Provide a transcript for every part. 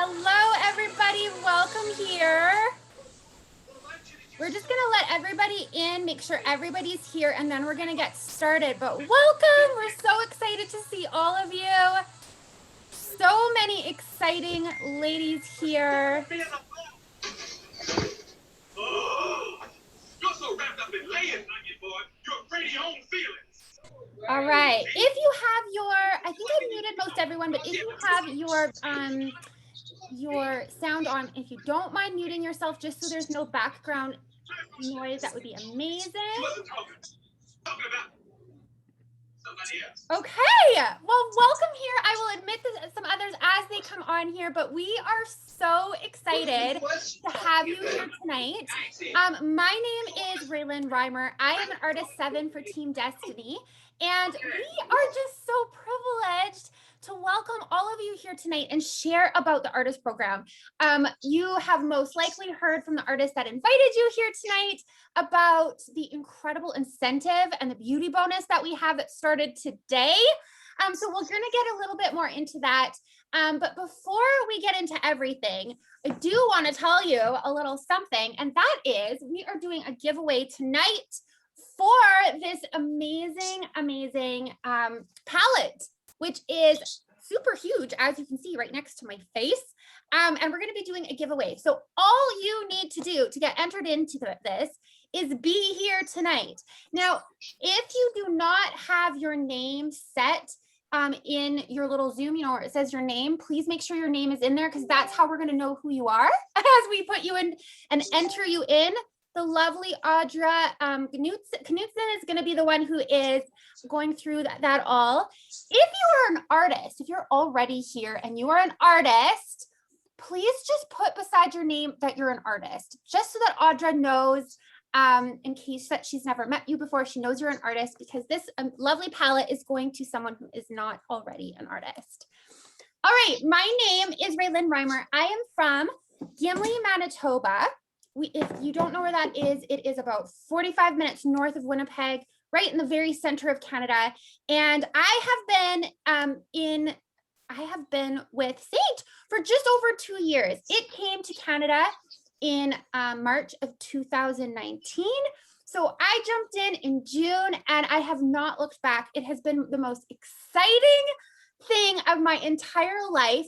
Hello, everybody. Welcome here. We're just going to let everybody in, make sure everybody's here, and then we're going to get started. But welcome. We're so excited to see all of you. So many exciting ladies here. You're so wrapped up in layers, onion boy. You're afraid of your own feelings. All right. If you have I think I've muted most everyone, but if you have your sound on, if you don't mind muting yourself just so there's no background noise, that would be amazing. He wasn't talking about somebody else. Okay, well, welcome here. I will admit some others as they come on here, but we are so excited to have you here tonight. My name is Raylynn Reimer. I am an Artist 7 for Team Destiny, and we are just so privileged to welcome all of you here tonight and share about the artist program. You have most likely heard from the artist that invited you here tonight about the incredible incentive and the beauty bonus that we have that started today. So we're going to get a little bit more into that. But before we get into everything, I do want to tell you a little something, and that is we are doing a giveaway tonight for this amazing palette, which is super huge, as you can see right next to my face. And we're going to be doing a giveaway. So all you need to do to get entered into this is be here tonight. Now, if you do not have your name set in your little Zoom, where it says your name, please make sure your name is in there, because that's how we're going to know who you are as we put you in and enter you in. The lovely Audra Knutson is going to be the one who is going through that all. If you are an artist, if you're already here and you are an artist, please just put beside your name that you're an artist, just so that Audra knows, in case that she's never met you before, she knows you're an artist, because this lovely palette is going to someone who is not already an artist. All right, my name is Raylynn Reimer. I am from Gimli, Manitoba. If you don't know where that is, it is about 45 minutes north of Winnipeg, right in the very center of Canada. And I have been with Seint for just over 2 years. It came to Canada in March of 2019. So I jumped in June, and I have not looked back. It has been the most exciting thing of my entire life.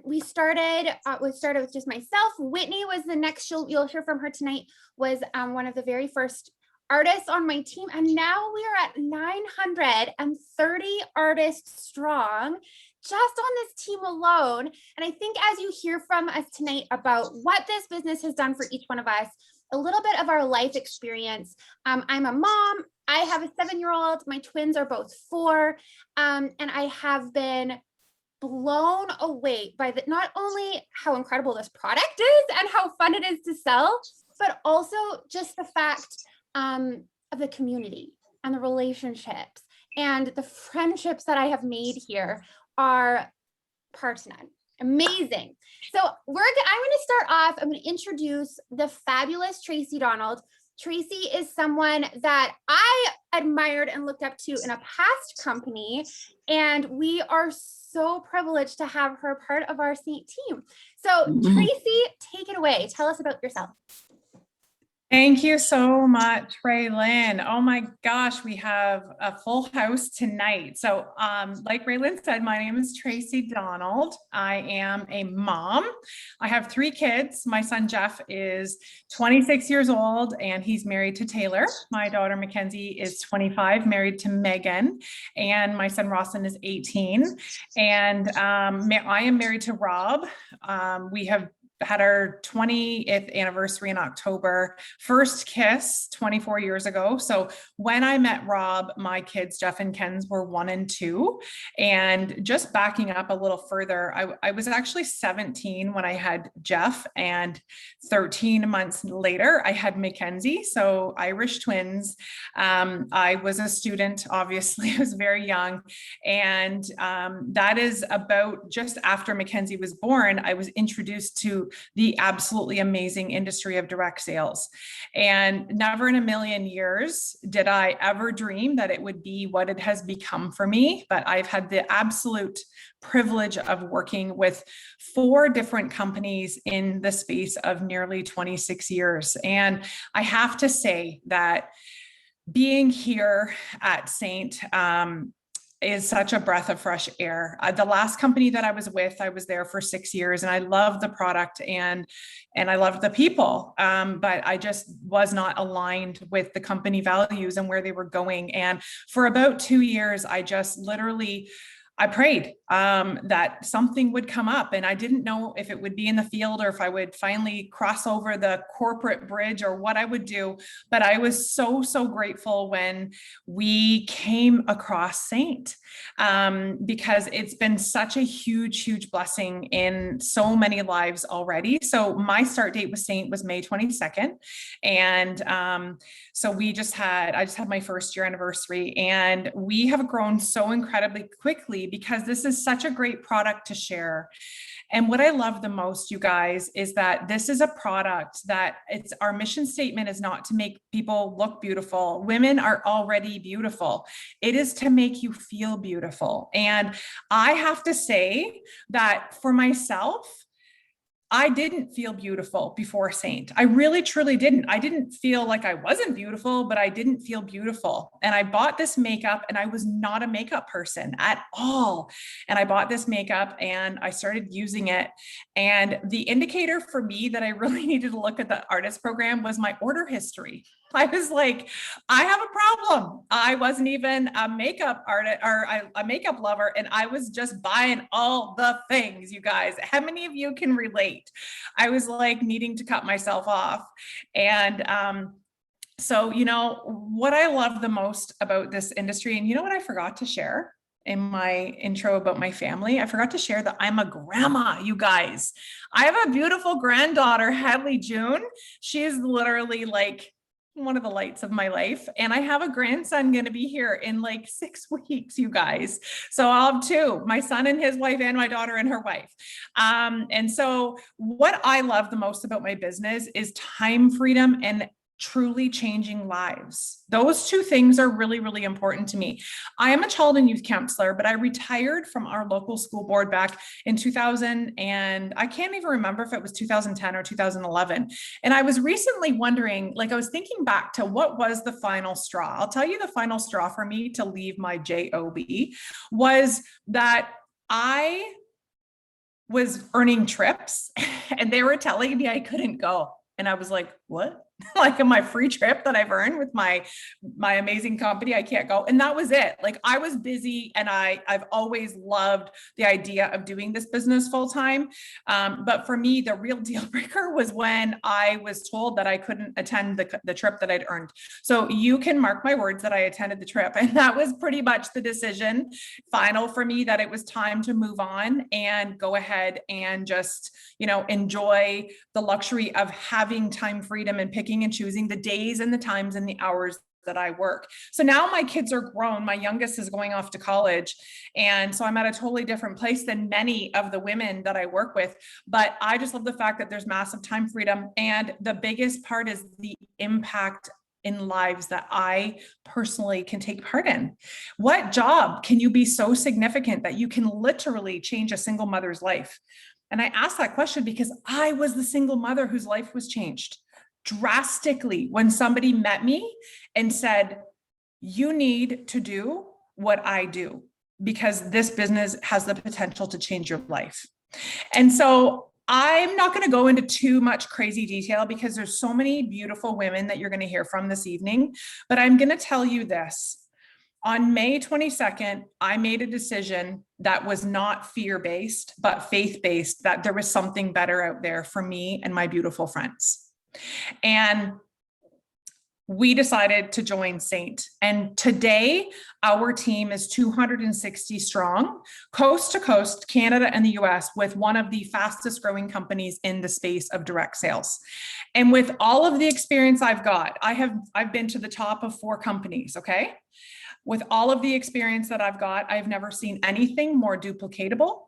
We started with just myself. Whitney was the next, you'll hear from her tonight, was one of the very first artists on my team. And now we are at 930 artists strong, just on this team alone. And I think as you hear from us tonight about what this business has done for each one of us, a little bit of our life experience. I'm a mom. I have a 7-year-old. My twins are both 4. And I have been blown away by not only how incredible this product is and how fun it is to sell, but also just the fact of the community and the relationships and the friendships that I have made here are par to none. Amazing. So I'm going to start off. I'm going to introduce the fabulous Tracy Donald. Tracy is someone that I admired and looked up to in a past company, and we are so privileged to have her part of our Seint team. So Tracy, take it away. Tell us about yourself. Thank you so much, Raylynn. Oh my gosh, we have a full house tonight. So like Raylynn said, my name is Tracy Donald. I am a mom. I have 3 kids. My son Jeff is 26 years old and he's married to Taylor. My daughter Mackenzie is 25, married to Megan. And my son Rawson is 18. And I am married to Rob. We have had our 20th anniversary in October, first kiss 24 years ago. So when I met Rob, my kids, Jeff and Ken's, were 1 and 2. And just backing up a little further, I was actually 17 when I had Jeff, and 13 months later, I had Mackenzie. So Irish twins. I was a student, obviously, I was very young. And that is about just after Mackenzie was born, I was introduced to the absolutely amazing industry of direct sales. And never in a million years did I ever dream that it would be what it has become for me. But I've had the absolute privilege of working with 4 different companies in the space of nearly 26 years. And I have to say that being here at Seint is such a breath of fresh air. The last company that I was with, I was there for 6 years, and I loved the product and I loved the people, but I just was not aligned with the company values and where they were going. And for about 2 years, I just literally I prayed that something would come up, and I didn't know if it would be in the field or if I would finally cross over the corporate bridge or what I would do. But I was so, so grateful when we came across Seint, because it's been such a huge, huge blessing in so many lives already. So my start date with Seint was May 22nd. And so I just had my first year anniversary, and we have grown so incredibly quickly because this is such a great product to share. And what I love the most, you guys, is that this is a product that our mission statement is not to make people look beautiful. Women are already beautiful. It is to make you feel beautiful. And I have to say that for myself, I didn't feel beautiful before Seint. I really, truly didn't. I didn't feel like I wasn't beautiful, but I didn't feel beautiful. And I bought this makeup, and I was not a makeup person at all. And I bought this makeup and I started using it. And the indicator for me that I really needed to look at the artist program was my order history. I was like, I have a problem. I wasn't even a makeup artist or a makeup lover, and I was just buying all the things, you guys. How many of you can relate? I was like needing to cut myself off. And so, what I love the most about this industry, and you know what I forgot to share in my intro about my family? I forgot to share that I'm a grandma, you guys. I have a beautiful granddaughter, Hadley June. She's literally like one of the lights of my life. And I have a grandson going to be here in like 6 weeks, you guys. So I'll have 2, my son and his wife, and my daughter and her wife. And so what I love the most about my business is time freedom and truly changing lives. Those 2 things are really, really important to me. I am a child and youth counselor, but I retired from our local school board back in 2000, and I can't even remember if it was 2010 or 2011. And I was recently wondering, I was thinking back to what was the final straw. I'll tell you, the final straw for me to leave my job was that I was earning trips and they were telling me I couldn't go. And I was like, what? Like in my free trip that I've earned with my amazing company, I can't go. And that was it. Like I was busy, and I've always loved the idea of doing this business full time. But for me, the real deal breaker was when I was told that I couldn't attend the trip that I'd earned. So you can mark my words that I attended the trip, and that was pretty much the decision final for me, that it was time to move on and go ahead and just, enjoy the luxury of having time freedom and picking and choosing the days and the times and the hours that I work. So now my kids are grown. My youngest is going off to college. And so I'm at a totally different place than many of the women that I work with. But I just love the fact that there's massive time freedom. And the biggest part is the impact in lives that I personally can take part in. What job can you be so significant that you can literally change a single mother's life? And I asked that question because I was the single mother whose life was changed drastically when somebody met me and said, you need to do what I do because this business has the potential to change your life. And so I'm not going to go into too much crazy detail because there's so many beautiful women that you're going to hear from this evening, but I'm going to tell you this. On May 22nd, I made a decision that was not fear-based, but faith-based, that there was something better out there for me and my beautiful friends. And we decided to join Seint. And today, our team is 260 strong, coast to coast, Canada and the US, with one of the fastest growing companies in the space of direct sales. And with all of the experience I've got, I've been to the top of 4 companies, okay? With all of the experience that I've got, I've never seen anything more duplicatable,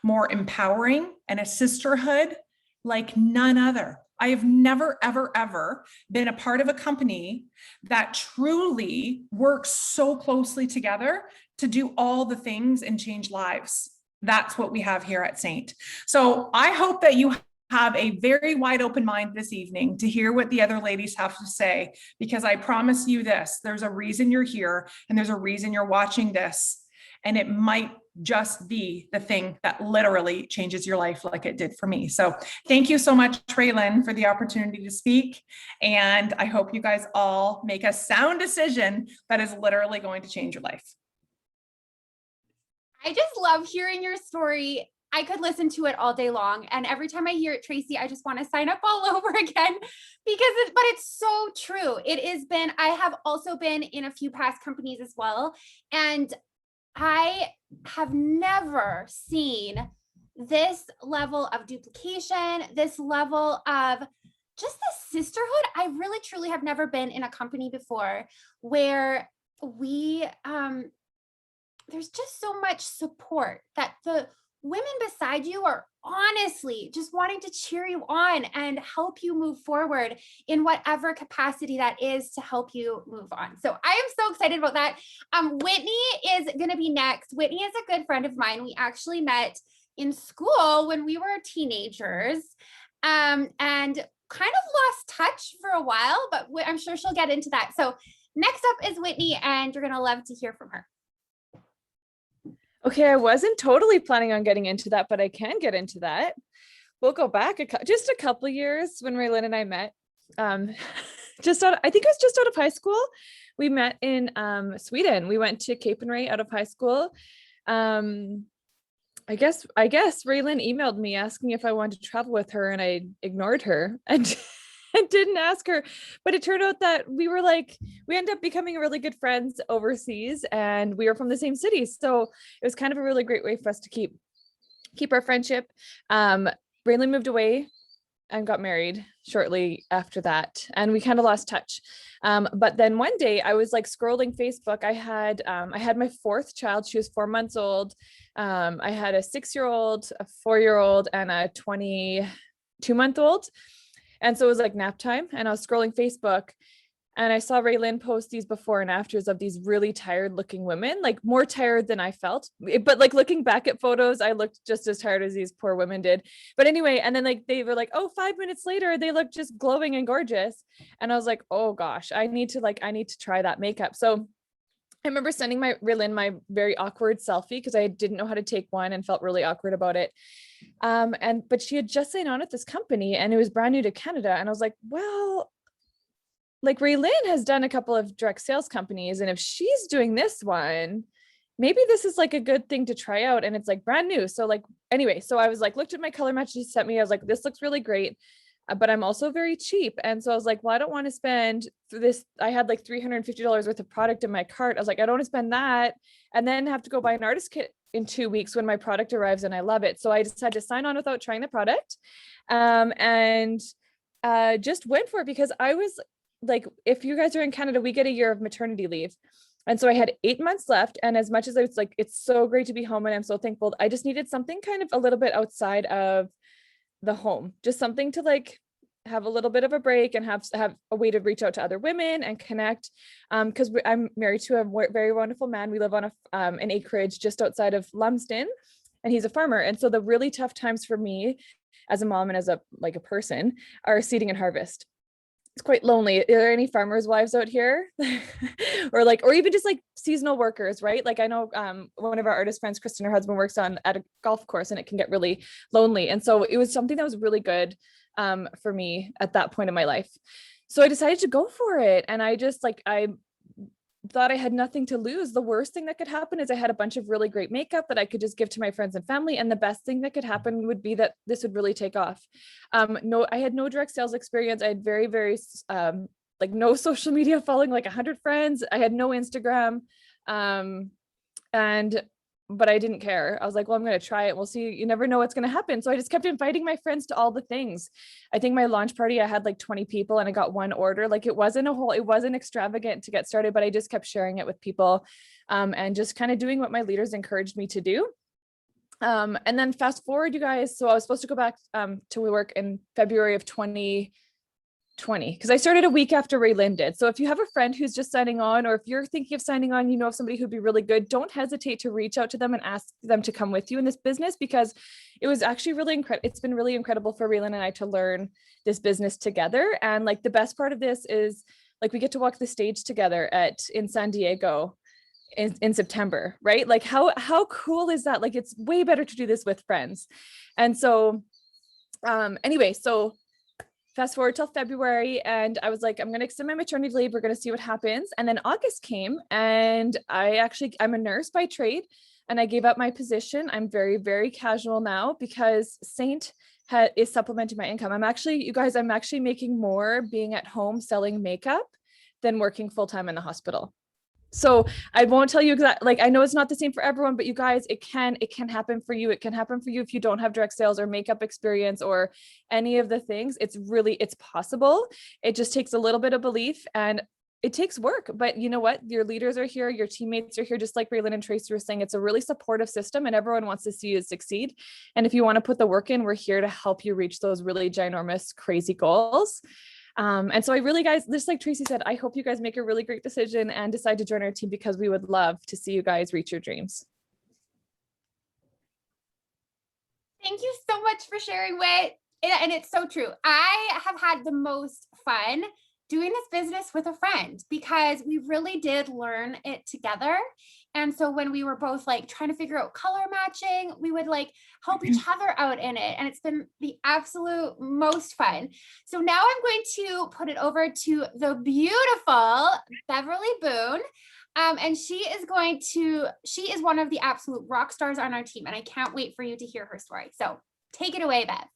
more empowering, and a sisterhood like none other. I have never, ever, ever been a part of a company that truly works so closely together to do all the things and change lives. That's what we have here at Seint. So I hope that you have a very wide open mind this evening to hear what the other ladies have to say, because I promise you this, there's a reason you're here and there's a reason you're watching this. And it might just be the thing that literally changes your life like it did for me. So thank you so much, Raylynn, for the opportunity to speak. And I hope you guys all make a sound decision that is literally going to change your life. I just love hearing your story. I could listen to it all day long. And every time I hear it, Tracy, I just want to sign up all over again but it's so true. I have also been in a few past companies as well. And I have never seen this level of duplication, this level of just the sisterhood. I really, truly have never been in a company before where there's just so much support that the women beside you are honestly just wanting to cheer you on and help you move forward in whatever capacity that is to help you move on. So I am so excited about that. Whitney is going to be next. Whitney is a good friend of mine. We actually met in school when we were teenagers, and kind of lost touch for a while, but I'm sure she'll get into that. So next up is Whitney, and you're going to love to hear from her. Okay, I wasn't totally planning on getting into that, but I can get into that. We'll go back just a couple of years when Raylynn and I met. I think it was just out of high school. We met in Sweden. We went to Cape and Ray out of high school. I guess Raylynn emailed me asking if I wanted to travel with her, and I ignored her and didn't ask her. But it turned out that we ended up becoming really good friends overseas, and we were from the same city. So it was kind of a really great way for us to keep our friendship. Raylynn moved away and got married shortly after that, and we kind of lost touch. But then one day I was like scrolling Facebook. I had my fourth child. She was 4 months old. I had a 6-year-old, a 4-year-old, and a 22-month-old. And so it was like nap time, and I was scrolling Facebook, and I saw Raylynn post these before and afters of these really tired looking women, like more tired than I felt. But like looking back at photos, I looked just as tired as these poor women did. But anyway, and then like they were like, oh, 5 minutes later, they look just glowing and gorgeous. And I was like, oh gosh, I need to try that makeup. So I remember sending Raylynn my very awkward selfie because I didn't know how to take one and felt really awkward about it. But she had just signed on at this company, and it was brand new to Canada. And I was like, well, like Raylynn has done a couple of direct sales companies, and if she's doing this one, maybe this is like a good thing to try out. And it's like brand new. So like, anyway, so I was like, looked at my color match she sent me. I was like, this looks really great. But I'm also very cheap. And so I was like, well, I don't want to spend this. I had like $350 worth of product in my cart. I was like, I don't want to spend that and then have to go buy an artist kit in 2 weeks when my product arrives and I love it. So I decided to sign on without trying the product, and just went for it, because I was like, if you guys are in Canada, we get a year of maternity leave. And so I had 8 months left. And as much as I was like, it's so great to be home and I'm so thankful, I just needed something kind of a little bit outside of the home, just something to like have a little bit of a break and have a way to reach out to other women and connect. Because I'm married to a very wonderful man. We live on an acreage just outside of Lumsden, and he's a farmer. And so the really tough times for me as a mom and as a person are seeding and harvest. It's quite lonely. Are there any farmers' wives out here? or even just like seasonal workers, right? Like I know one of our artist friends, Kristen, her husband works at a golf course, and it can get really lonely. And so it was something that was really good for me at that point in my life. So I decided to go for it. And I thought I had nothing to lose. The worst thing that could happen is I had a bunch of really great makeup that I could just give to my friends and family. And the best thing that could happen would be that this would really take off. No, I had no direct sales experience. I had very, very, no social media following, like 100 friends. I had no Instagram. But I didn't care. I was like, well, I'm going to try it. We'll see. You never know what's going to happen. So I just kept inviting my friends to all the things. I think my launch party, I had like 20 people and I got one order. Like it wasn't extravagant to get started, but I just kept sharing it with people, and just kind of doing what my leaders encouraged me to do. And then fast forward, you guys. So I was supposed to go back to work in February of 2020 because I started a week after Raylynn did. So if you have a friend who's just signing on, or if you're thinking of signing on, you know of somebody who'd be really good, don't hesitate to reach out to them and ask them to come with you in this business, because it was actually really incredible. It's been really incredible for Raylynn and I to learn this business together. And like the best part of this is like we get to walk the stage together in San Diego in September, right? Like how cool is that? Like it's way better to do this with friends. And so anyway, so fast forward till February, and I was like, I'm going to extend my maternity leave. We're going to see what happens. And then August came, and I'm a nurse by trade, and I gave up my position. I'm very, very casual now because Seint is supplementing my income. I'm actually making more being at home selling makeup than working full-time in the hospital. So I won't tell you exactly, like, I know it's not the same for everyone, but you guys, it can happen for you. It can happen for you if you don't have direct sales or makeup experience or any of the things. It's possible. It just takes a little bit of belief and it takes work, but you know what? Your leaders are here. Your teammates are here. Just like Raylynn and Tracy were saying, it's a really supportive system and everyone wants to see you succeed. And if you want to put the work in, we're here to help you reach those really ginormous, crazy goals. And so I really, guys, just like Tracy said, I hope you guys make a really great decision and decide to join our team because we would love to see you guys reach your dreams. Thank you so much for sharing, Whit. And it's so true. I have had the most fun doing this business with a friend because we really did learn it together. And so when we were both like trying to figure out color matching, we would like help each other out in it. And it's been the absolute most fun. So now I'm going to put it over to the beautiful Beverly Boone. And she is one of the absolute rock stars on our team. And I can't wait for you to hear her story. So take it away, Bev.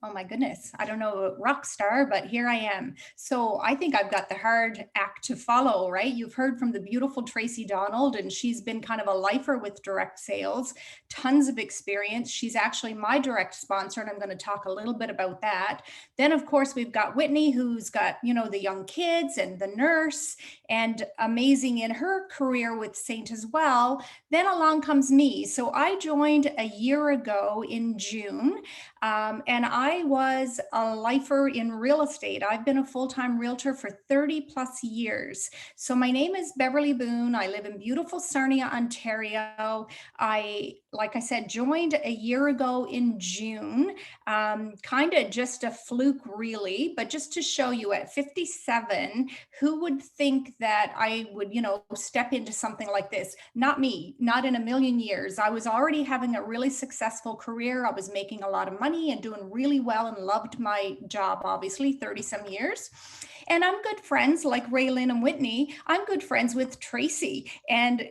Oh my goodness. I don't know rock star, but here I am. So I think I've got the hard act to follow, right? You've heard from the beautiful Tracy Donald, and she's been kind of a lifer with direct sales, tons of experience. She's actually my direct sponsor, and I'm going to talk a little bit about that. Then, of course, we've got Whitney, who's got, the young kids and the nurse, and amazing in her career with Seint as well. Then along comes me. So I joined a year ago in June, and I was a lifer in real estate. I've been a full-time realtor for 30 plus years. So my name is Beverly Boone. I live in beautiful Sarnia, Ontario. Like I said, joined a year ago in June, kind of just a fluke really, but just to show you at 57, who would think that I would, step into something like this? Not me, not in a million years. I was already having a really successful career. I was making a lot of money and doing really well and loved my job, obviously 30 some years. And I'm good friends like Raylynn and Whitney. I'm good friends with Tracy. And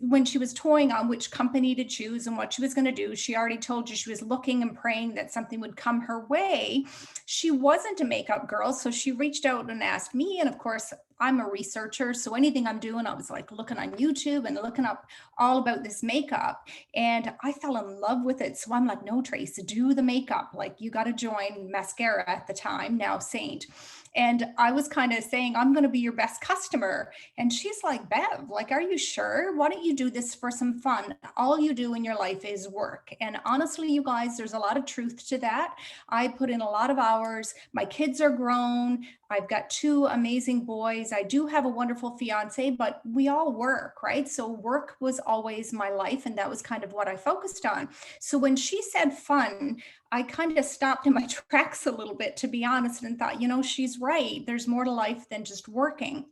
when she was toying on which company to choose and what she was going to do, she already told you she was looking and praying that something would come her way. She wasn't a makeup girl. So she reached out and asked me. And of course, I'm a researcher. So anything I'm doing, I was like looking on YouTube and looking up all about this makeup. And I fell in love with it. So I'm like, no, Tracy, do the makeup. Like you got to join Mascara at the time, now Seint. And I was kind of saying, I'm going to be your best customer. And she's like, Bev, like, are you sure? Why don't you do this for some fun? All you do in your life is work. And honestly, you guys, there's a lot of truth to that. I put in a lot of hours. My kids are grown. I've got two amazing boys. I do have a wonderful fiance, but we all work, right? So work was always my life. And that was kind of what I focused on. So when she said fun, I kind of stopped in my tracks a little bit, to be honest, and thought, she's right. There's more to life than just working.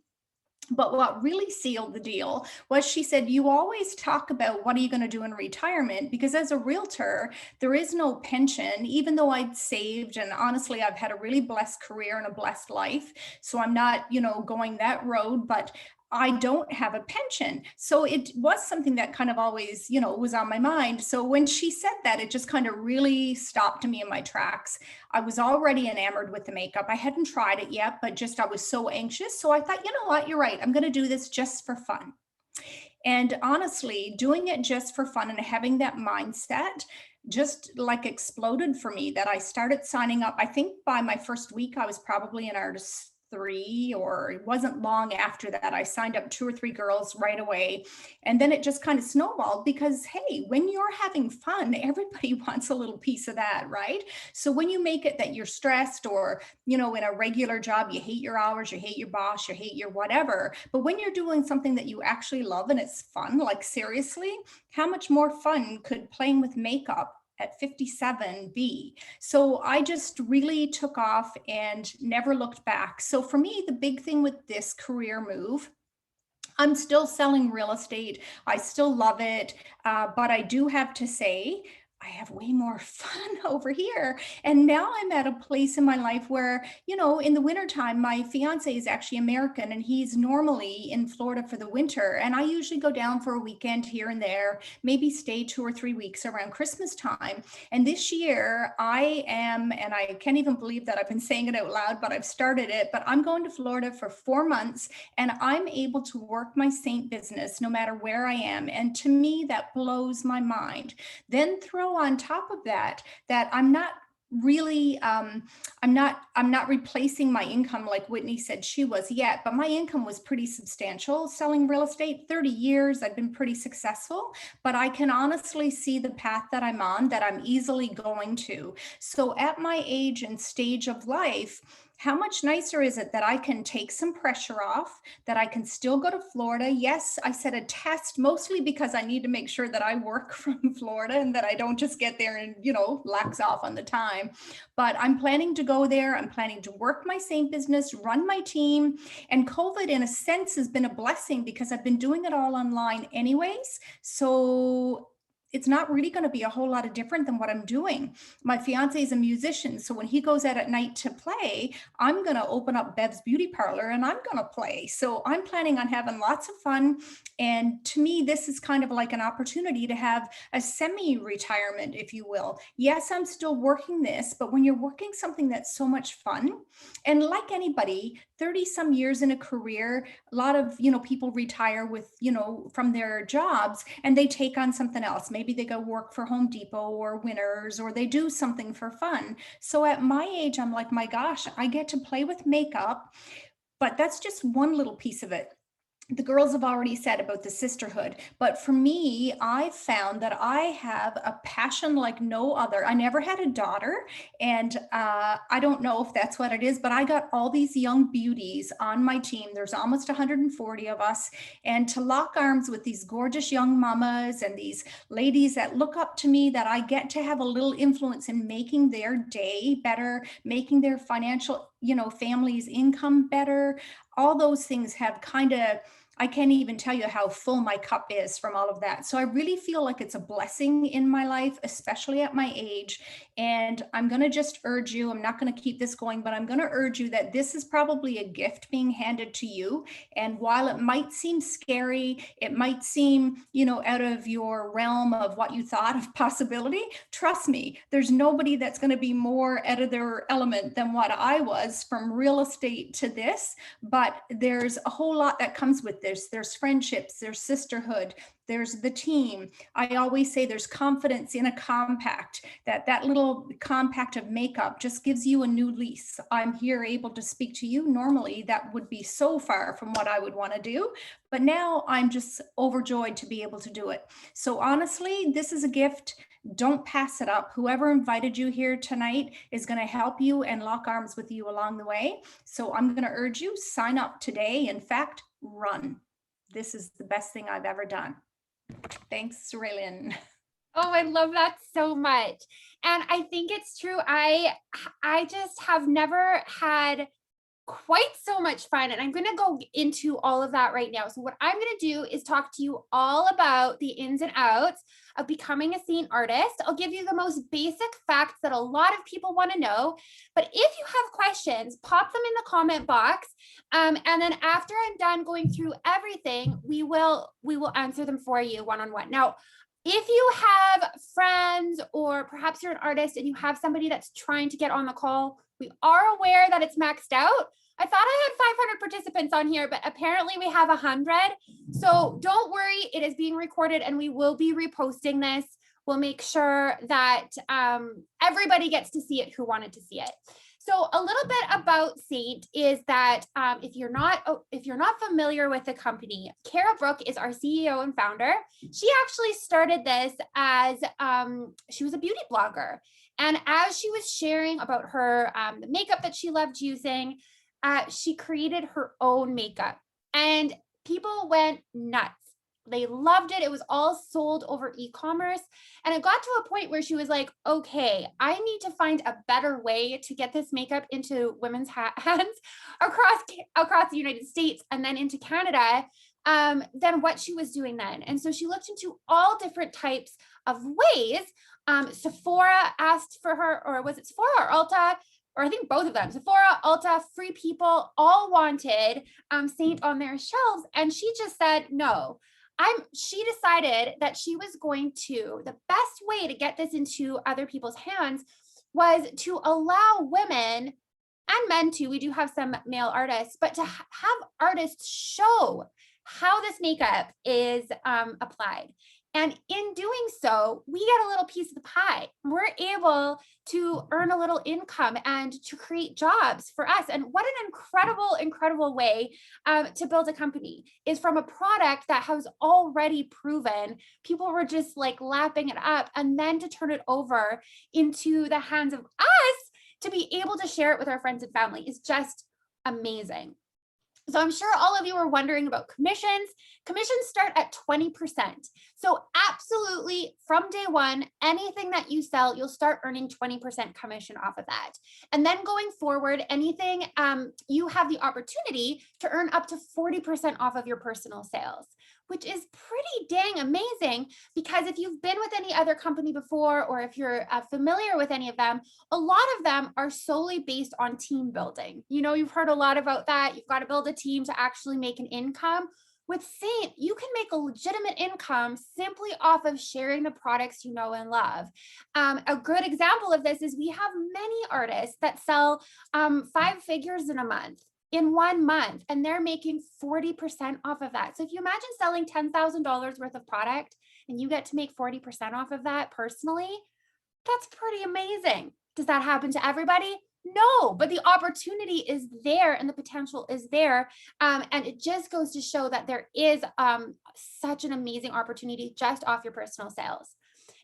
But what really sealed the deal was she said, you always talk about what are you going to do in retirement? Because as a realtor, there is no pension, even though I'd saved. And honestly, I've had a really blessed career and a blessed life. So I'm not, going that road, but I don't have a pension. So it was something that kind of always, was on my mind. So when she said that, it just kind of really stopped me in my tracks. I was already enamored with the makeup. I hadn't tried it yet, but just I was so anxious. So I thought, you know what, you're right. I'm going to do this just for fun. And honestly, doing it just for fun and having that mindset just like exploded for me, that I started signing up. I think by my first week, I was probably in our 3, or it wasn't long after that. I signed up 2 or 3 girls right away. And then it just kind of snowballed because, hey, when you're having fun, everybody wants a little piece of that, right? So when you make it that you're stressed, or, you know, in a regular job, you hate your hours, you hate your boss, you hate your whatever. But when you're doing something that you actually love and it's fun, like seriously, how much more fun could playing with makeup at 57 be? So I just really took off and never looked back. So for me, the big thing with this career move, I'm still selling real estate. I still love it. But I do have to say, I have way more fun over here. And now I'm at a place in my life where, you know, in the wintertime, my fiance is actually American and he's normally in Florida for the winter. And I usually go down for a weekend here and there, maybe stay 2 or 3 weeks around Christmas time. And this year I am, and I can't even believe that I've been saying it out loud, but I've started it, but I'm going to Florida for 4 months and I'm able to work my Seint business no matter where I am. And to me, that blows my mind. Then throw on top of that, that I'm not really, I'm not replacing my income like Whitney said she was yet, but my income was pretty substantial selling real estate. 30 years, I've been pretty successful, but I can honestly see the path that I'm on that I'm easily going to. So at my age and stage of life, how much nicer is it that I can take some pressure off, that I can still go to Florida? Yes, I set a test mostly because I need to make sure that I work from Florida and that I don't just get there and, you know, lax off on the time. But I'm planning to go there. I'm planning to work my Seint business, run my team. And COVID, in a sense, has been a blessing because I've been doing it all online anyways. So it's not really going to be a whole lot of different than what I'm doing. My fiance is a musician, so when he goes out at night to play, I'm going to open up Bev's beauty parlor and I'm going to play. So I'm planning on having lots of fun. And to me, this is kind of like an opportunity to have a semi-retirement, if you will. Yes, I'm still working this, but when you're working something that's so much fun, and like anybody, 30 some years in a career, a lot of, you know, people retire with, you know, from their jobs and they take on something else. Maybe they go work for Home Depot or Winners, or they do something for fun. So at my age, I'm like, my gosh, I get to play with makeup, but that's just one little piece of it. The girls have already said about the sisterhood, but for me, I found that I have a passion like no other. I never had a daughter, and I don't know if that's what it is, but I got all these young beauties on my team. There's almost 140 of us, and to lock arms with these gorgeous young mamas and these ladies that look up to me, that I get to have a little influence in making their day better, making their financial, you know, family's income better. All those things have kind of, I can't even tell you how full my cup is from all of that. So I really feel like it's a blessing in my life, especially at my age. And I'm going to just urge you, I'm not going to keep this going, but I'm going to urge you that this is probably a gift being handed to you. And while it might seem scary, it might seem, you know, out of your realm of what you thought of possibility, trust me, there's nobody that's going to be more out of their element than what I was from real estate to this. But there's a whole lot that comes with this. There's friendships, there's sisterhood, there's the team. I always say there's confidence in a compact, that little compact of makeup just gives you a new lease. I'm here able to speak to you. Normally that would be so far from what I would want to do, but now I'm just overjoyed to be able to do it. So honestly, this is a gift. Don't pass it up. Whoever invited you here tonight is going to help you and lock arms with you along the way. So I'm going to urge you, sign up today. In fact, run. This is the best thing I've ever done. Thanks, Raylynn. Oh, I love that so much. And I think it's true. I just have never had quite so much fun. And I'm going to go into all of that right now. So what I'm going to do is talk to you all about the ins and outs of becoming a Seint artist. I'll give you the most basic facts that a lot of people want to know. But if you have questions, pop them in the comment box. And then after I'm done going through everything, we will answer them for you one-on-one. Now, if you have friends, or perhaps you're an artist and you have somebody that's trying to get on the call, we are aware that it's maxed out. I thought I had 500 participants on here, but apparently we have 100. So don't worry, it is being recorded and we will be reposting this. We'll make sure that everybody gets to see it who wanted to see it. So a little bit about Seint is that if you're not familiar with the company, Kara Brooke is our CEO and founder. She actually started this as she was a beauty blogger, and as she was sharing about her the makeup that she loved using, she created her own makeup, and people went nuts. They loved it. It was all sold over e-commerce. And it got to a point where she was like, okay, I need to find a better way to get this makeup into women's hands across the United States and then into Canada than what she was doing then. And so she looked into all different types of ways. Sephora asked for her, or was it Sephora or Ulta? Or I think both of them, Sephora, Ulta, Free People, all wanted Seint on their shelves. And she just said, no. She decided that she was going to, the best way to get this into other people's hands was to allow women and men too, we do have some male artists, but to have artists show how this makeup is applied. And in doing so, we get a little piece of the pie. We're able to earn a little income and to create jobs for us. And what an incredible, incredible way to build a company is from a product that has already proven. People were just like lapping it up, and then to turn it over into the hands of us to be able to share it with our friends and family is just amazing. So I'm sure all of you are wondering about commissions. Commissions start at 20%. So absolutely from day one, anything that you sell, you'll start earning 20% commission off of that. And then going forward, anything you have the opportunity to earn up to 40% off of your personal sales, which is pretty dang amazing, because if you've been with any other company before, or if you're familiar with any of them, a lot of them are solely based on team building. You know, you've heard a lot about that. You've got to build a team to actually make an income. With Seint, you can make a legitimate income simply off of sharing the products you know and love. A good example of this is we have many artists that sell 5 figures in a month. In 1 month, and they're making 40% off of that. So if you imagine selling $10,000 worth of product and you get to make 40% off of that personally, that's pretty amazing. Does that happen to everybody? No, but the opportunity is there and the potential is there. And it just goes to show that there is such an amazing opportunity just off your personal sales.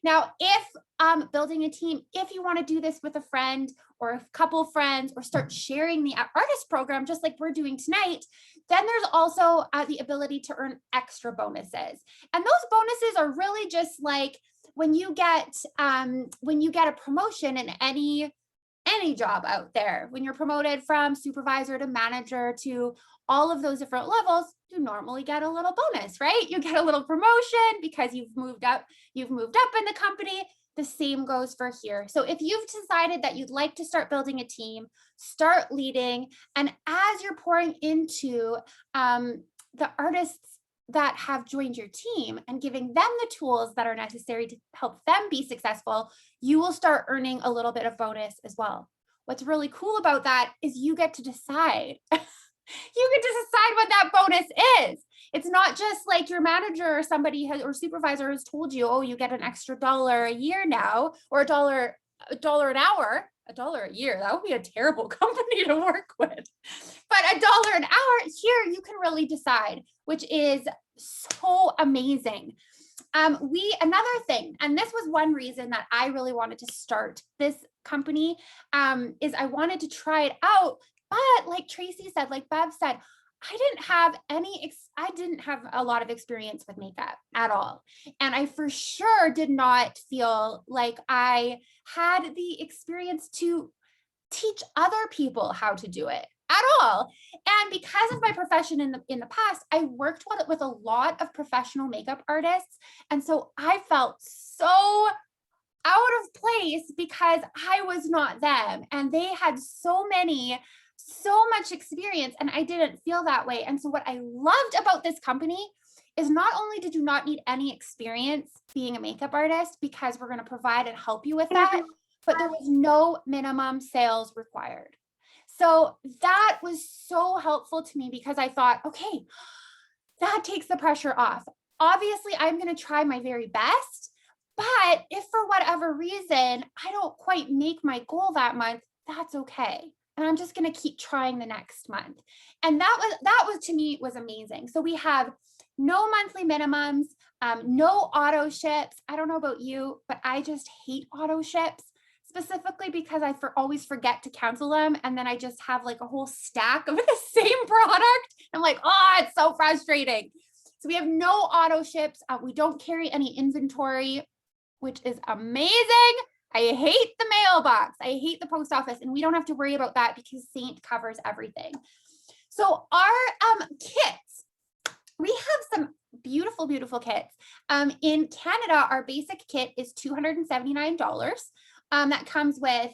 Now, if building a team, if you want to do this with a friend or a couple of friends, or start sharing the artist program, just like we're doing tonight, then there's also the ability to earn extra bonuses. And those bonuses are really just like when you get a promotion in any job out there, when you're promoted from supervisor to manager to all of those different levels, you normally get a little bonus, right? You get a little promotion because you've moved up in the company. The same goes for here. So if you've decided that you'd like to start building a team, start leading, and as you're pouring into the artists that have joined your team and giving them the tools that are necessary to help them be successful, you will start earning a little bit of bonus as well. What's really cool about that is you get to decide. You get to decide what that bonus is. It's not just like your manager or somebody or supervisor has told you, oh, you get an extra $1 a year now, or a dollar an hour, $1 a year. That would be a terrible company to work with. But $1 an hour here, you can really decide, which is so amazing. Another thing, and this was one reason that I really wanted to start this company, is I wanted to try it out. But like Tracy said, like Bev said, I didn't have a lot of experience with makeup at all. And I for sure did not feel like I had the experience to teach other people how to do it at all. And because of my profession in the past, I worked with a lot of professional makeup artists. And so I felt so out of place because I was not them. And they had so much experience, and I didn't feel that way. And so what I loved about this company is not only did you not need any experience being a makeup artist, because we're going to provide and help you with that, but there was no minimum sales required. So that was so helpful to me, because I thought, okay, that takes the pressure off. Obviously, I'm going to try my very best, but if for whatever reason I don't quite make my goal that month, that's okay. And I'm just going to keep trying the next month. And that was to me was amazing. So we have no monthly minimums, no auto ships. I don't know about you, but I just hate auto ships, specifically because I always forget to cancel them. And then I just have like a whole stack of the same product. I'm like, oh, it's so frustrating. So we have no auto ships. We don't carry any inventory, which is amazing. I hate the mailbox. I hate the post office, and we don't have to worry about that because Seint covers everything. So our kits, we have some beautiful, beautiful kits. In Canada, our basic kit is $279. That comes with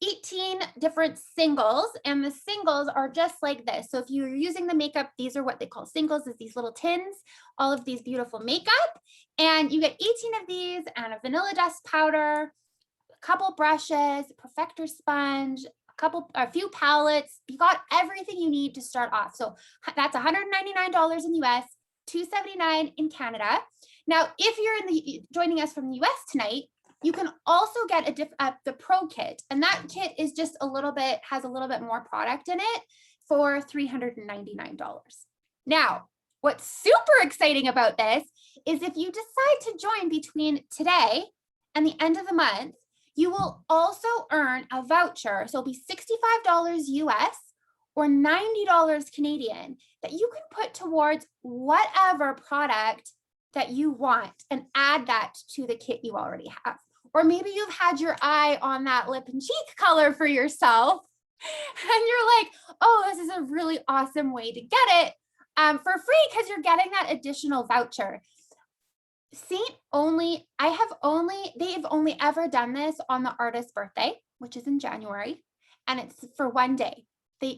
18 different singles, and the singles are just like this. So if you're using the makeup, these are what they call singles, is these little tins, all of these beautiful makeup, and you get 18 of these and a vanilla dust powder, a couple brushes, perfector sponge, a few palettes. You got everything you need to start off. So that's $199 in the US, $279 in Canada. Now, if you're joining us from the US tonight, you can also get the Pro kit, and that kit is just has a little bit more product in it for $399. Now, what's super exciting about this is if you decide to join between today and the end of the month, you will also earn a voucher. So it'll be $65 US or $90 Canadian that you can put towards whatever product that you want and add that to the kit you already have. Or maybe you've had your eye on that lip and cheek color for yourself and you're like, oh, this is a really awesome way to get it for free because you're getting that additional voucher. Seint they've only ever done this on the artist's birthday, which is in January, and it's for one day.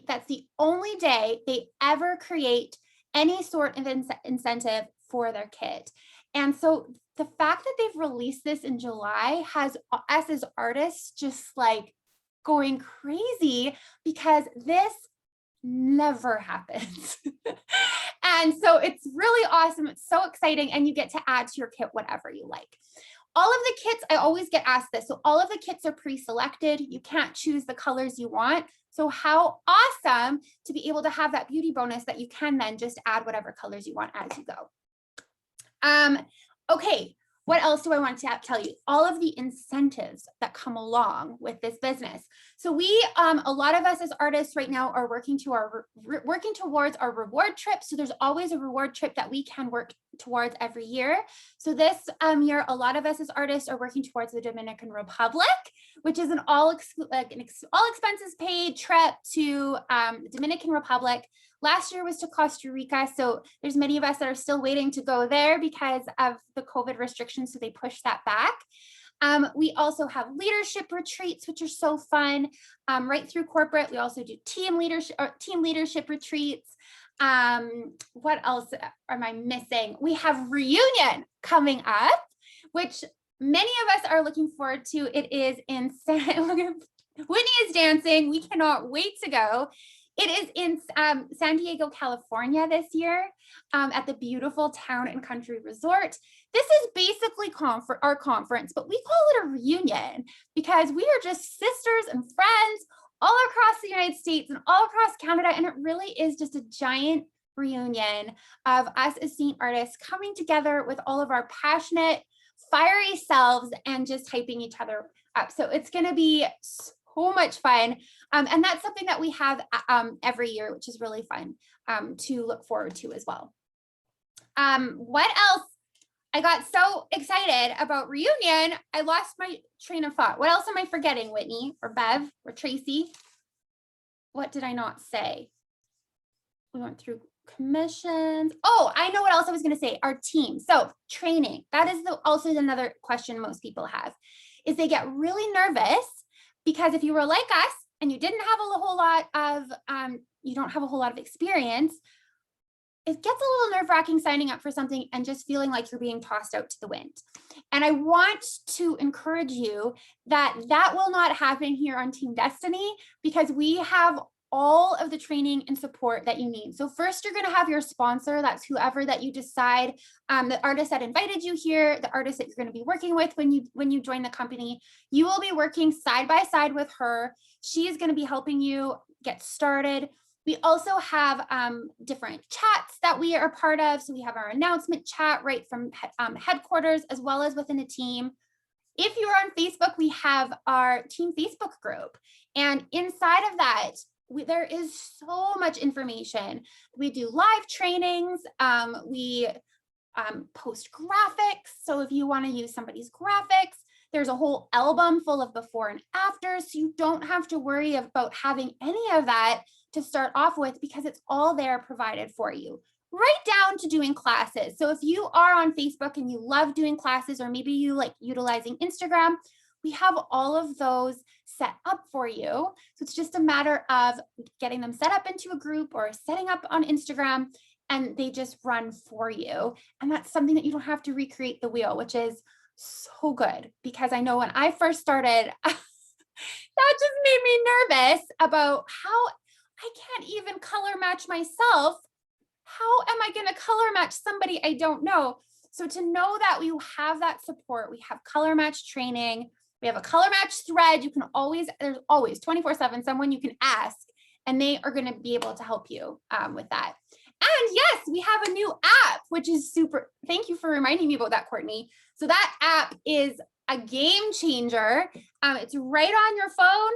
That's the only day they ever create any sort of incentive for their kit. And so the fact that they've released this in July has us as artists just like going crazy because this never happens. And so it's really awesome. It's so exciting. And you get to add to your kit whatever you like. All of the kits, I always get asked this. So all of the kits are pre-selected. You can't choose the colors you want. So how awesome to be able to have that beauty bonus that you can then just add whatever colors you want as you go. Okay, what else do I want to tell you? All of the incentives that come along with this business. So we, a lot of us as artists right now are working towards our reward trip. So there's always a reward trip that we can work towards every year. So this year, a lot of us as artists are working towards the Dominican Republic, which is an all expenses paid trip to the Dominican Republic. Last year was to Costa Rica. So there's many of us that are still waiting to go there because of the COVID restrictions. So they pushed that back. We also have leadership retreats, which are so fun. Right through corporate, we also do team leadership retreats. What else am I missing? We have reunion coming up, which many of us are looking forward to. It is in Whitney is dancing. We cannot wait to go. It is in San Diego, California this year at the beautiful Town and Country Resort. This is basically our conference, but we call it a reunion because we are just sisters and friends all across the United States and all across Canada. And it really is just a giant reunion of us as Seint artists coming together with all of our passionate, fiery selves and just hyping each other up. So it's going to be so much fun. And that's something that we have every year, which is really fun to look forward to as well. What else? I got so excited about reunion. I lost my train of thought. What else am I forgetting, Whitney or Bev or Tracy? What did I not say? We went through commissions. Oh, I know what else I was going to say. Our team. So training. That is also another question most people have, is they get really nervous because if you were like us and you didn't have a whole lot of, you don't have a whole lot of experience, it gets a little nerve-wracking signing up for something and just feeling like you're being tossed out to the wind. And I want to encourage you that that will not happen here on Team Destiny because we have all of the training and support that you need. So first, you're going to have your sponsor. That's whoever that you decide, the artist that invited you here, the artist that you're going to be working with when you join the company. You will be working side by side with her. She is going to be helping you get started. We also have different chats that we are part of. So we have our announcement chat right from headquarters, as well as within the team. If you're on Facebook, we have our team Facebook group. And inside of that, there is so much information. We do live trainings. We post graphics. So if you want to use somebody's graphics, there's a whole album full of before and after. So you don't have to worry about having any of that to start off with, because it's all there provided for you, right down to doing classes. So if you are on Facebook and you love doing classes, or maybe you like utilizing Instagram, we have all of those set up for you. So it's just a matter of getting them set up into a group or setting up on Instagram, and they just run for you. And that's something that you don't have to recreate the wheel, which is so good, because I know when I first started, that just made me nervous about how I can't even color match myself. How am I going to color match somebody I don't know? So to know that we have that support, we have color match training, we have a color match thread. You can always, there's always 24/7 someone you can ask, and they are going to be able to help you with that. And yes, we have a new app, which is super. Thank you for reminding me about that, Courtney. So that app is a game changer. It's right on your phone.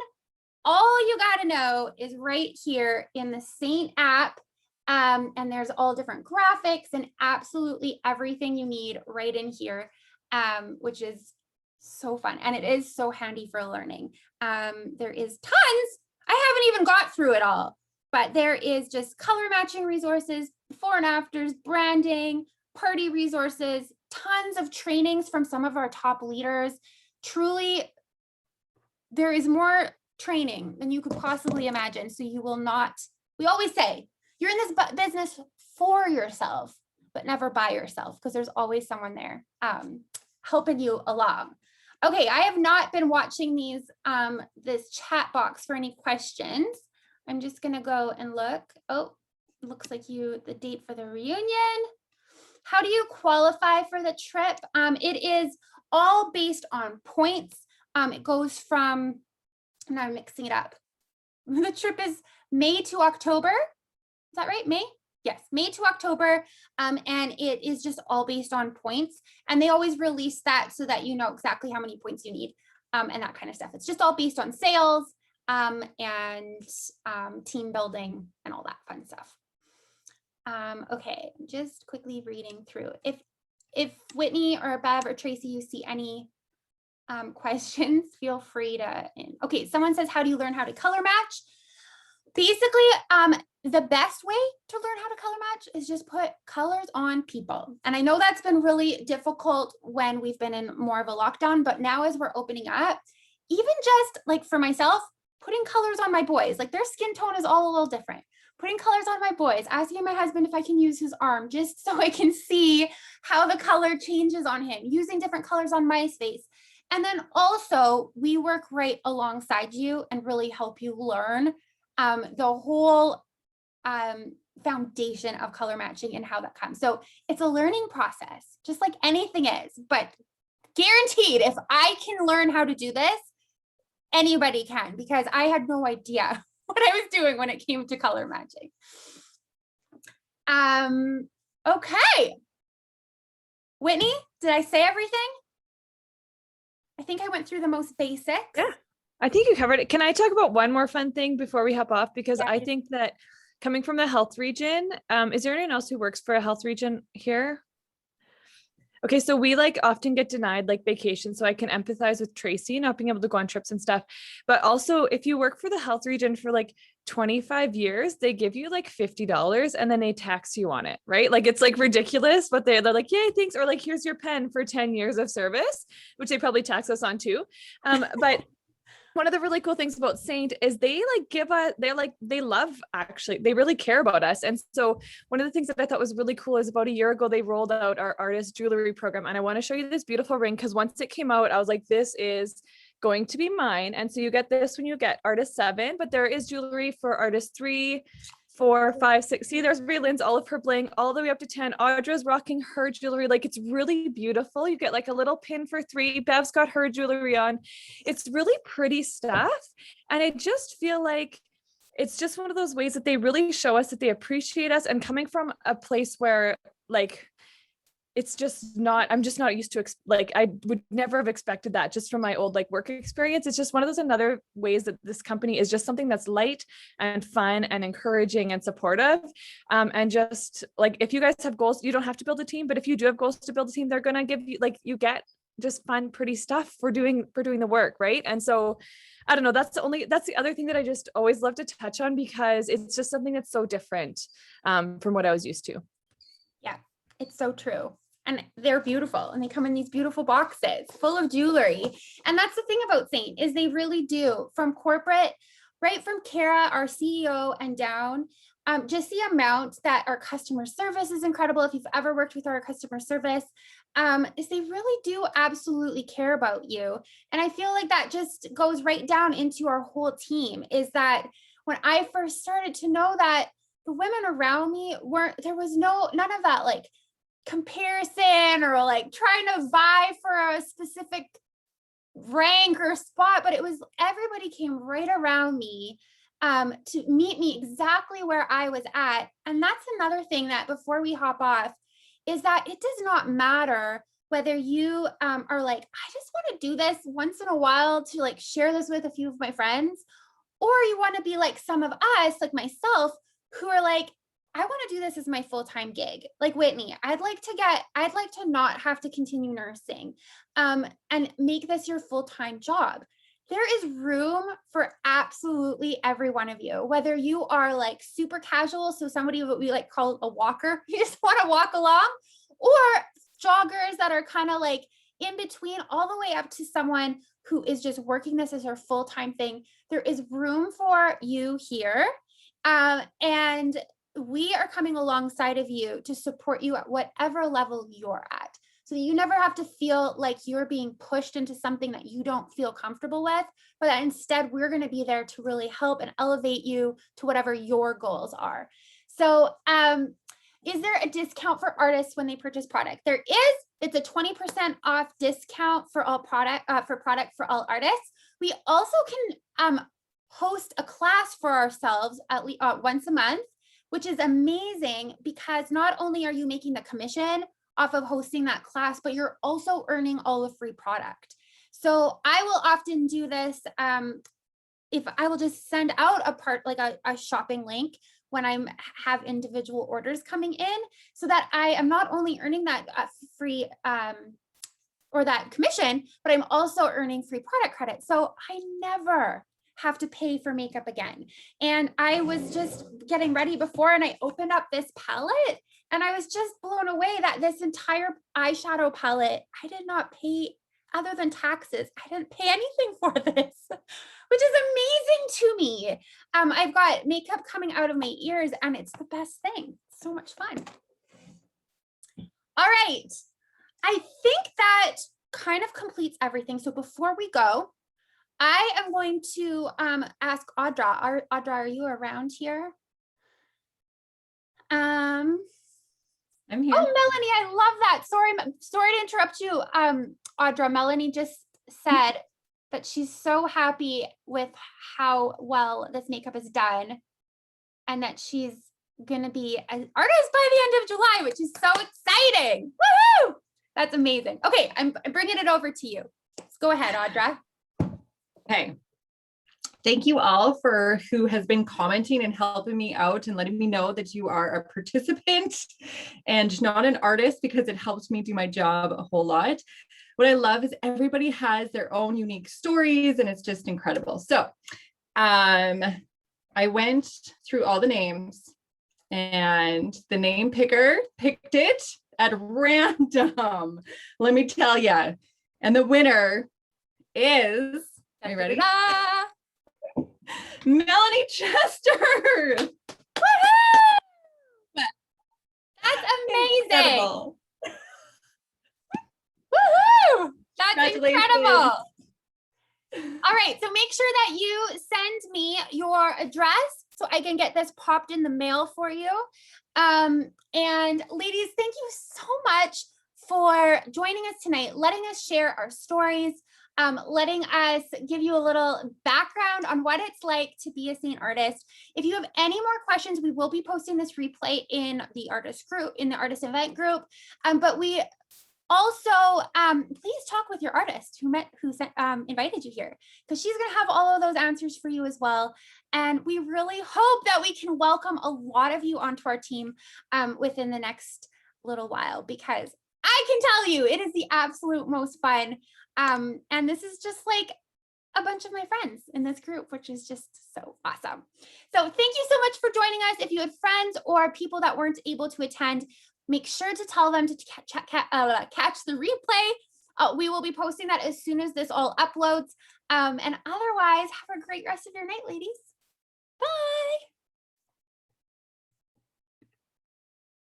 All you got to know is right here in the Seint app. And there's all different graphics and absolutely everything you need right in here, which is so fun. And it is so handy for learning. There is tons. I haven't even got through it all, but there is just color matching resources, before and afters, branding, party resources, tons of trainings from some of our top leaders. Truly, there is more training than you could possibly imagine. So you will not, we always say, you're in this business for yourself, but never by yourself, because there's always someone there helping you along. Okay, I have not been watching this chat box for any questions. I'm just gonna go and look. Oh, looks like the date for the reunion. How do you qualify for the trip? It is all based on points. It goes from, now I'm mixing it up. The trip is May to October. Is that right? May? Yes, May to October. And it is just all based on points. And they always release that so that you know exactly how many points you need and that kind of stuff. It's just all based on sales and team building and all that fun stuff. Okay, just quickly reading through. If Whitney or Bev or Tracy, you see any questions, feel free to. Okay, someone says, how do you learn how to color match? Basically, the best way to learn how to color match is just put colors on people. And I know that's been really difficult when we've been in more of a lockdown, but now as we're opening up, even just like for myself, putting colors on my boys, like their skin tone is all a little different. Putting colors on my boys, asking my husband if I can use his arm just so I can see how the color changes on him, using different colors on my face. And then also we work right alongside you and really help you learn the whole foundation of color matching and how that comes. So it's a learning process, just like anything is, but guaranteed if I can learn how to do this, anybody can, because I had no idea what I was doing when it came to color matching. Okay. Whitney, did I say everything? I think I went through the most basics. Yeah, I think you covered it. Can I talk about one more fun thing before we hop off? Because I think that coming from the health region, is there anyone else who works for a health region here? Okay, so we like often get denied like vacation. So I can empathize with Tracy not being able to go on trips and stuff. But also if you work for the health region for like 25 years, they give you like $50 and then they tax you on it, right? Like it's like ridiculous, but they're like, yay, thanks. Or like, here's your pen for 10 years of service, which they probably tax us on too. But one of the really cool things about Seint is they like give us, they love, actually, they really care about us. And so one of the things that I thought was really cool is about a year ago, they rolled out our artist jewelry program. And I want to show you this beautiful ring, because once it came out, I was like, this is going to be mine. And so you get this when you get artist 7, but there is jewelry for artist 3, 4, 5, 6. See, there's Raylynn's, all of her bling, all the way up to 10. Audra's rocking her jewelry. Like, it's really beautiful. You get like a little pin for 3. Bev's got her jewelry on. It's really pretty stuff. And I just feel like it's just one of those ways that they really show us that they appreciate us. And coming from a place where like, it's just not, I'm just not used to, like, I would never have expected that just from my old like work experience. It's just one of those another ways that this company is just something that's light and fun and encouraging and supportive. And just like, if you guys have goals, you don't have to build a team, but if you do have goals to build a team, they're going to give you, like, you get just fun, pretty stuff for doing the work. Right. And so I don't know, that's the other thing that I just always love to touch on, because it's just something that's so different from what I was used to. Yeah, it's so true. And they're beautiful, and they come in these beautiful boxes full of jewelry. And that's the thing about Seint, is they really do, from corporate, right from Kara, our CEO, and down, just the amount that our customer service is incredible. If you've ever worked with our customer service, is they really do absolutely care about you. And I feel like that just goes right down into our whole team, is that when I first started to know that the women around me there was none of that like comparison or like trying to vie for a specific rank or spot, but it was everybody came right around me to meet me exactly where I was at. And that's another thing that before we hop off, is that it does not matter whether you are like, I just want to do this once in a while to like share this with a few of my friends, or you want to be like some of us, like myself, who are like, I want to do this as my full-time gig. Like Whitney, I'd like to not have to continue nursing and make this your full-time job. There is room for absolutely every one of you, whether you are like super casual, so somebody what we like call a walker, you just want to walk along, or joggers that are kind of like in between, all the way up to someone who is just working this as her full-time thing. There is room for you here. And we are coming alongside of you to support you at whatever level you're at, so that you never have to feel like you're being pushed into something that you don't feel comfortable with, but that instead we're going to be there to really help and elevate you to whatever your goals are. So is there a discount for artists when they purchase product? There is. It's a 20% off discount for all product for all artists. We also can host a class for ourselves at least once a month, which is amazing, because not only are you making the commission off of hosting that class, but you're also earning all the free product. So I will often do this. If I will just send out a shopping link when I have individual orders coming in, so that I am not only earning that free or that commission, but I'm also earning free product credit. So I never have to pay for makeup again. And I was just getting ready before, and I opened up this palette, and I was just blown away that this entire eyeshadow palette, I did not pay, other than taxes, I didn't pay anything for this, which is amazing to me. I've got makeup coming out of my ears, and it's the best thing. It's so much fun. All right. I think that kind of completes everything. So before we go, I am going to ask Audra. Audra, are you around here? I'm here. Oh, Melanie, I love that. Sorry to interrupt you, Audra. Melanie just said that she's so happy with how well this makeup is done, and that she's going to be an artist by the end of July, which is so exciting. Woohoo! That's amazing. Okay, I'm bringing it over to you. Let's go ahead, Audra. Okay. Thank you all for who has been commenting and helping me out and letting me know that you are a participant and not an artist, because it helps me do my job a whole lot. What I love is everybody has their own unique stories, and it's just incredible. So I went through all the names, and the name picker picked it at random. Let me tell you. And the winner is, are you ready? Melanie Chester. Woohoo! That's amazing. Incredible. Woohoo! That's incredible. All right, so make sure that you send me your address so I can get this popped in the mail for you. And ladies, thank you so much for joining us tonight, letting us share our stories, letting us give you a little background on what it's like to be a Seint artist. If you have any more questions, we will be posting this replay in the artist group, in the artist event group. But we also, please talk with your artist who invited you here, because she's going to have all of those answers for you as well. And we really hope that we can welcome a lot of you onto our team within the next little while, because I can tell you it is the absolute most fun. And this is just like a bunch of my friends in this group, which is just so awesome. So thank you so much for joining us. If you had friends or people that weren't able to attend, make sure to tell them to catch the replay. We will be posting that as soon as this all uploads. And otherwise, have a great rest of your night, ladies. Bye.